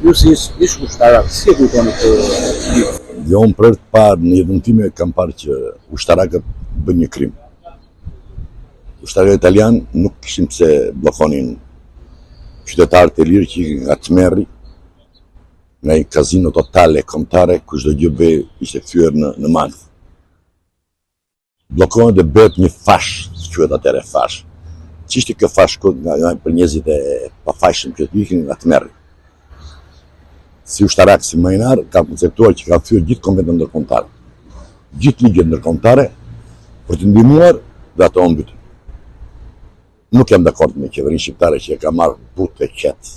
Ju si ish ushtarak, si e kujtoni këtë libër? Jo, unë për të parë në jetën time kam parë që ushtarakët bën një krim. Ushtarakët italian nuk kishin pse bllokonin qytetarët e lirë që ikin nga tmerri, nga një kazino totale kombëtare ku çdo gjë bëj ishte kthyer në malë. Bllokohen dhe bëhet një fash, quhet atëherë fash. Ç'ishte kjo fash nga për njerëzit e pafajshëm që ikin nga tmerri. Si ushtarak, si marinar, kam konceptuar që ka thyer gjithë konventet ndërkombëtare, gjithë ligjet ndërkombëtare për të ndihmuar dhe ato mbytën. Nuk jam dakord me qeverinë shqiptare që e ka marrë butë e qetë.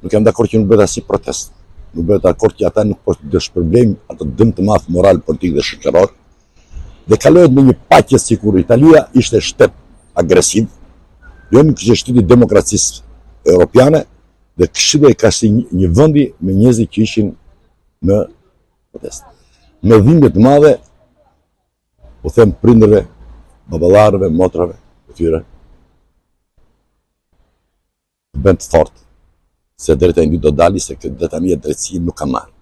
Nuk jam dakord që nuk bëhet asnjë protestë. Nuk bëhet dakord që ata nuk po të dëshpërblejmë atë dëm të madh moral, politik dhe shoqëror. Dhe kalohet me një paqe sikur Italia ishte shtet agresiv, jo nuk ishte shteti i demokracisë europiane, dhe Këshilla ka si një vendi me njerëz që ishin në protestë. Me dhimbje të madhe, u them prindërve, baballarëve, motrave, të tyre, bën të fortë, se drejta indi do dali se këtë detania drejtësi nuk ka marrë.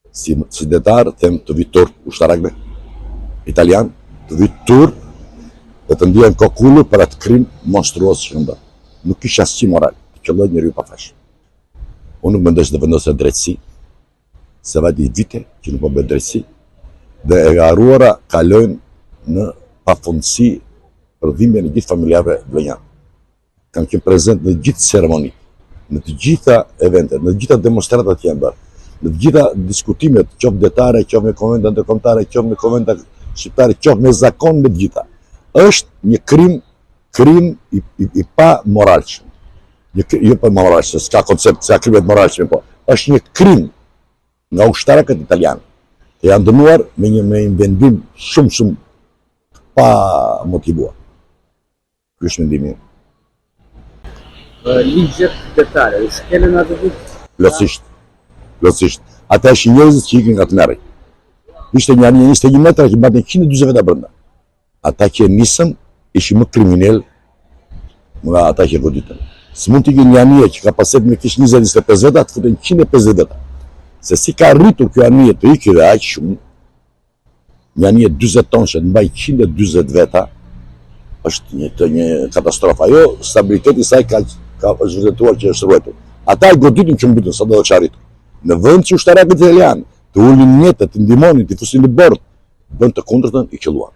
Si detar, them të vi turp ushtarakve italian, të vi turp dhe të ndihen kokullur për atë krim monstruos që kanë bërë. Nuk kisha asnjë moral. Qëlloj njeriu pa fash. Unë nuk mendoj se do vendosë drejtësi, se vajti vite që nuk po bëhet drejtësi, dhe e harruara kalojnë në pafundësi për dhimbjen e gjithë familjarëve vlenjanë. Kam qenë prezent në gjithë ceremonitë, në të gjitha eventet, në të gjitha demonstratat që janë bërë, në të gjitha diskutimet, qoftë detare, qoftë me konventa ndërkombëtare, qoftë me konventa shqiptare, qoftë me zakon, me të gjitha. Është një krim i pa moralshëm. Jo për moralshëm, s'ka koncept, s'ka krimet moralshme, po. Është një krim nga ushtarakët italianë, që janë dënuar me një vendim shumë pa motivuar. Ky është mendimi im. Ligjet detale, u shkelen atë ditë? Plotësisht. Ata ishin njerëzit që ikin nga tmerri. Ishte një anije 21 metra që mbante 140 veta brenda. Ata që nisën ishin më kriminal nga ata që goditën. S'mund t'i një anije që kapacitet me kish 20-25 veta, të futen 150 veta. Se si ka rritur kjo anije të iki dhe aq shumë, një anije 40 tonë që të mbaj 140 veta, është një katastrofë. Ajo, stabiliteti saj ka zhvillatuar që është ruetur. Ata i goditën që mbytën, sa do të çarritur. Në vend që ushtarakët italianë të ulin njetët, të ndihmonin, të fusin në bord, bën të kundërtën i qelluan.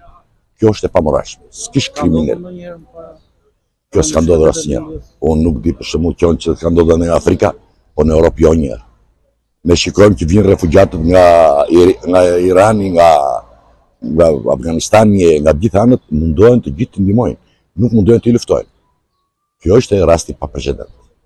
Kjo është e pamoralshme. S'kish kriminal. Kjo s'ka ndodhur asnjëherë. Unë nuk di për shembull që s'ka ndodhur në Afrika, po në Europë jo njëherë. Ne shikojmë që vinë refugjatët nga Irani, nga Afganistani, nga gjithë anët, mundohen të gjithë të ndihmojnë, nuk mundohen të i luftojnë. Kjo është rasti pa precedent.